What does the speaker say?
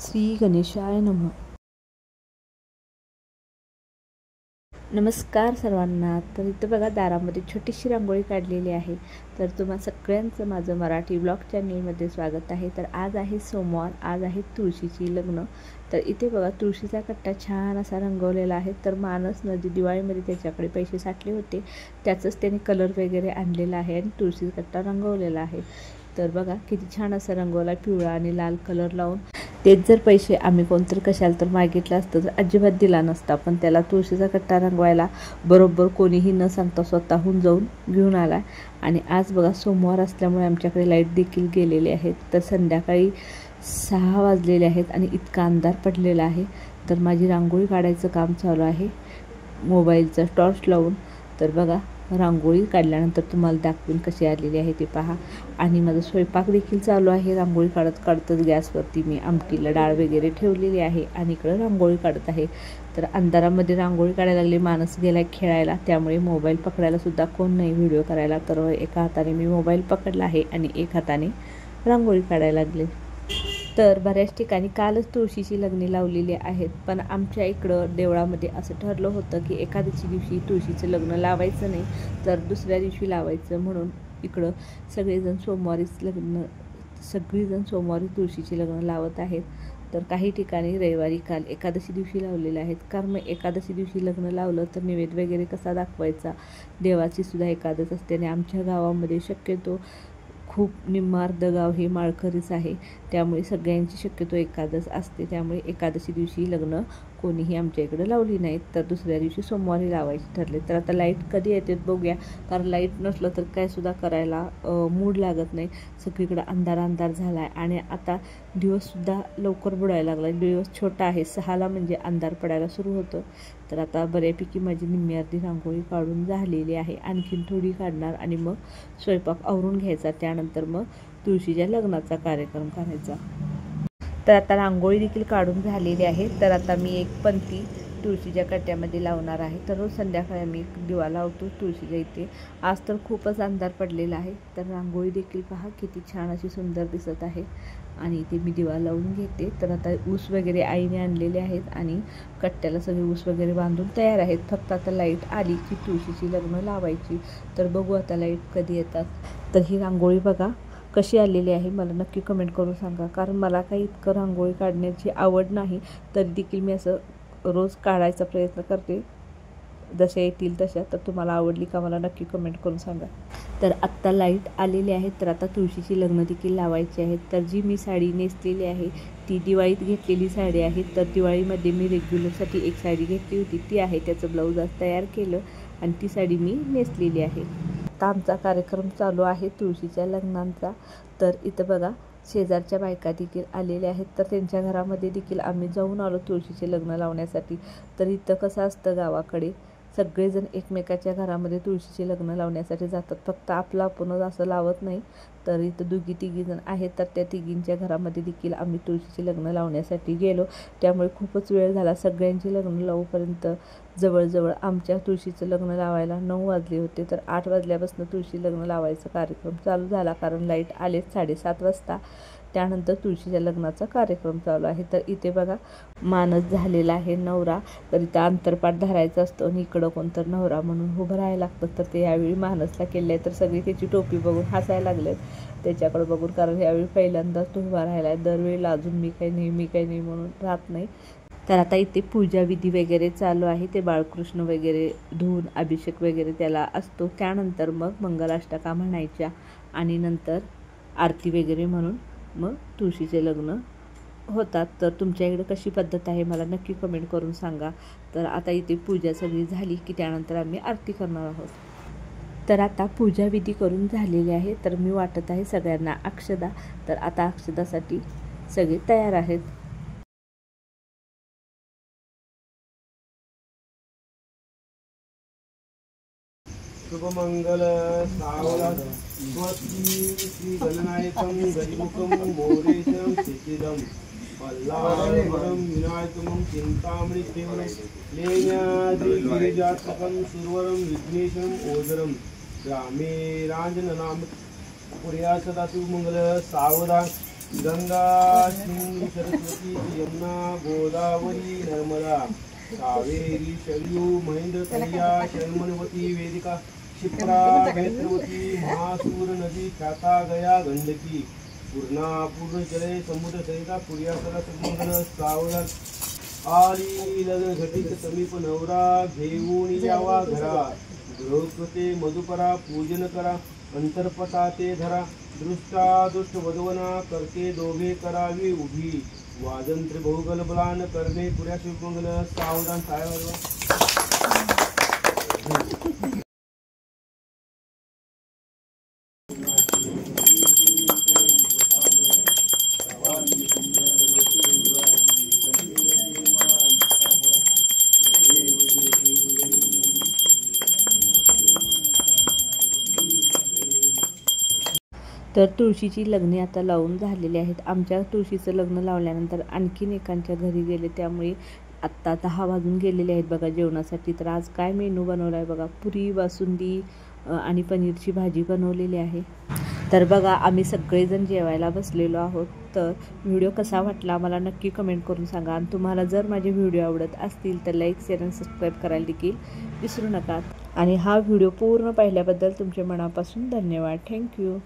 श्री गणेशाय नमः. नमस्कार सर्वांना. तर इथं बघा दारामध्ये छोटीशी रांगोळी काढलेली आहे. तर तुम्हा सगळ्यांचं माझं मराठी ब्लॉग चॅनलमध्ये स्वागत आहे. तर आज आहे सोमवार, आज आहे तुळशीची लग्न. तर इथे बघा तुळशीचा कट्टा छान असा रंगवलेला आहे. तर मानस नदी दिवाळीमध्ये त्याच्याकडे पैसे साठले होते, त्याचंच त्याने कलर वगैरे आणलेला आहे आणि तुळशीचा कट्टा रंगवलेला आहे. तर बघा किती छान असा रंगवला, पिवळा आणि लाल कलर लावून. तेच जर पैसे आम्ही कोणतरी कशाला तर मागितलं असतं तर अजिबात दिला नसता, पण त्याला तुळशीचा कट्टा रंगवायला बरोबर कोणीही न सांगता स्वतःहून जाऊन घेऊन आला. आणि आज बघा सोमवार असल्यामुळे आमच्याकडे लाईट देखील गेलेले आहेत. तर संध्याकाळी 6 वाजलेले आहेत आणि इतका अंधार पडलेला आहे. तर माझी रांगोळी काढायचं काम चालू आहे मोबाईलचा टॉर्च लावून. तर बघा रांगोळी काढल्यानंतर तुम्हाला दाखवीन कशी आलेली आहे ते पहा. आणि माझा स्वयंपाक देखील चालू आहे. रांगोळी काढतच गॅसवरती मी आमटीला डाळ वगैरे ठेवलेली आहे आणि इकडं रांगोळी काढत आहे. तर अंधारामध्ये रांगोळी काढायला लागली. मानस गेला खेळायला, त्यामुळे मोबाईल पकडायला सुद्धा कोण नाही व्हिडिओ करायला. तर एका हाताने मी मोबाईल पकडला आहे आणि एक हाताने रांगोळी काढायला लागले. तर बऱ्याच ठिकाणी कालच तुळशीची लग्ने लावलेली आहेत, पण आमच्या इकडं देवळामध्ये असं ठरलं होतं की एकादशी दिवशी तुळशीचं लग्न लावायचं नाही, तर दुसऱ्या दिवशी लावायचं. म्हणून इकडं सगळीजण सोमवारी तुळशीची लग्न लावत आहेत. तर काही ठिकाणी रविवारी काल एकादशी दिवशी लावलेले आहेत. कारण मग एकादशी दिवशी लग्न लावलं तर नैवेद्य वगैरे कसा दाखवायचा, देवाची सुद्धा एकादश असते. आणि आमच्या गावामध्ये शक्यतो खूप निम्मार्ध गाव हे माळकरीच आहे, त्यामुळे सगळ्यांची शक्यतो एकादश असते. त्यामुळे एकादशी दिवशी लग्न कोणीही आमच्या इकडे लावली नाहीत, तर दुसऱ्या दिवशी सोमवारी लावायचे ठरले. तर आता लाईट कधी येते बघूया, कारण लाईट नसलं तर काय सुद्धा करायला मूड लागत नाही. सगळीकडे अंधार झाला आहे आणि आता दिवससुद्धा लवकर बुडायला लागला. दिवस छोटा आहे, 6ला म्हणजे अंधार पडायला सुरू होतं. तर आता बऱ्यापैकी माझी निम्मी अर्धी रांगोळी काढून झालेली आहे. आणखीन थोडी काढणार आणि मग स्वयंपाक आवरून घ्यायचा. त्यानंतर मग तुळशीच्या लग्नाचा कार्यक्रम करायचा. तर आता रांगोळी देखील काढून झालेली आहे. तर आता मी एक पंती तुळशीच्या कट्ट्यामध्ये लावणार आहे. तर रोज संध्याकाळी आम्ही एक दिवा लावतो तुळशीच्या इथे. आज तर खूपच अंधार पडलेला आहे. तर रांगोळी देखील पहा किती छान अशी सुंदर दिसत आहे. आणि इथे मी दिवा लावून घेते. तर आता ऊस वगैरे आईने आणलेले आहेत आणि कट्ट्याला सगळे ऊस वगैरे बांधून तयार आहेत. फक्त आता लाईट आली की तुळशीची लग्न लावायची. तर बघू आता लाईट कधी येतात. तर ही रांगोळी बघा कशी आलेली आहे, मला नक्की कमेंट करून सांगा. कारण मला काही इतकं रांगोळी काढण्याची आवड नाही, तरी देखील मी असं रोज काढायचा प्रयत्न करते जशा येतील तशा. तर तुम्हाला आवडली का मला नक्की कमेंट करून सांगा. तर आत्ता लाईट आलेली आहे. तर आता तुळशीची लग्न देखील लावायची आहेत. तर जी मी साडी नेसलेली आहे ती दिवाळीत घेतलेली साडी आहे. तर दिवाळीमध्ये मी रेग्युलरसाठी एक साडी घेतली होती, ती आहे. त्याचं ब्लाऊज आज तयार केलं आणि ती साडी मी नेसलेली आहे. आता आमचा कार्यक्रम चालू आहे तुळशीच्या लग्नांचा. तर इथं बघा शेजारच्या बायका देखील आलेल्या आहेत. तर त्यांच्या घरामध्ये देखील आम्ही जाऊन आलो तुळशीचे लग्न लावण्यासाठी. तर इथं कसं असतं गावाकडे सगळेजण एकमेकाच्या घरामध्ये तुळशीचे लग्न लावण्यासाठी जातात. फक्त आपणच असं लावत नाही. तर इथं 2-3 जण आहेत, तर त्या तिघींच्या घरामध्ये देखील आम्ही तुळशीचे लग्न लावण्यासाठी गेलो. त्यामुळे खूपच वेळ झाला. सगळ्यांची लग्न लावूपर्यंत जवळजवळ आमच्या तुळशीचं लग्न लावायला 9 वाजले होते. तर 8 वाजल्यापासून तुळशी लग्न लावायचा कार्यक्रम चालू झाला, कारण लाईट आलेच 7:30 वाजता. त्यानंतर तुळशीच्या लग्नाचा कार्यक्रम चालू आहे. तर इथे बघा मानस झालेला आहे नवरा. तर इथं अंतरपाट धरायचं असतं आणि इकडं कोणतं नवरा म्हणून उभं राहायला लागतं. तर ते यावेळी मानसला केलं आहे. तर सगळी त्याची टोपी बघून हसायला लागलेत त्याच्याकडे बघून, कारण यावेळी पहिल्यांदाच तो उभा राहिला आहे. दरवेळेला अजून मी काही नाही म्हणून राहत नाही. तर आता इथे पूजा विधी वगैरे चालू आहे. ते बाळकृष्ण वगैरे धुवून अभिषेक वगैरे त्याला असतो. त्यानंतर मग मंगलाष्टका म्हणायच्या आणि नंतर आरती वगैरे म्हणून मग तुळशीचे लग्न होतात. तर तुमच्या इकडे कशी पद्धत आहे मला नक्की कमेंट करून सांगा. तर आता इथे पूजा सगळी झाली की त्यानंतर आम्ही आरती करणार आहोत. तर आता पूजा विधी करून झालेली आहे. तर मी वाटत आहे सगळ्यांना अक्षदा. तर आता अक्षदासाठी सगळे तयार आहेत. शुभमंगल सावधान स्वस्ति श्री गणनायकं गजमुखं मोरेशं सिद्धिदं पल्लावरं विनायकं चिंतामणि केवलं लेण्याद्रिगिरिजातकं सुरवरं विघ्नेशं ओजरं ग्रामे रांजननाम पुर्या सदा शुभमंगल सावधान गंगा सिंधू सरस्वती यमुना गोदावरी नर्मदा कावेरी शरयू महेंद्र कन्या शर्मणवती वेदिका क्षिप्रा नेत्रवती महासूर नदी ख्याता गया गंडकी पूर्णा पूर्ण जले समुद्र सहिता पुर्यासला सुमंगल सावधान आली लग्न घटित समीप नवरा घेऊन यावा घरा गृहकृते मधुपरा पूजन करा अंतरपटा ते धरा दृष्टा दुष्ट वधवना करते दोघे करावी उभी वाजंत्र बहुगल बलान करणे पुऱ्या शिवमंगल सावधान तर तुळशीची लग्ने आता लावून झालेली आहेत. आमच्या तुळशीचं लग्न लावल्यानंतर आणखीन एकांच्या घरी गेले, त्यामुळे आत्ता 10 वाजून गेलेले आहेत बघा जेवणासाठी. तर आज काय मेनू बनवला आहे बघा, पुरी बासुंदी आणि पनीरची भाजी बनवलेली आहे. तर बघा आम्ही सगळेजण जेवायला बसलेलो आहोत. तर व्हिडिओ कसा वाटला मला नक्की कमेंट करून सांगा. आणि तुम्हाला जर माझे व्हिडिओ आवडत असतील तर लाईक शेअर आणि सबस्क्राईब करायला देखील विसरू नका. आणि हा व्हिडिओ पूर्ण पाहिल्याबद्दल तुमच्या मनापासून धन्यवाद. थँक्यू.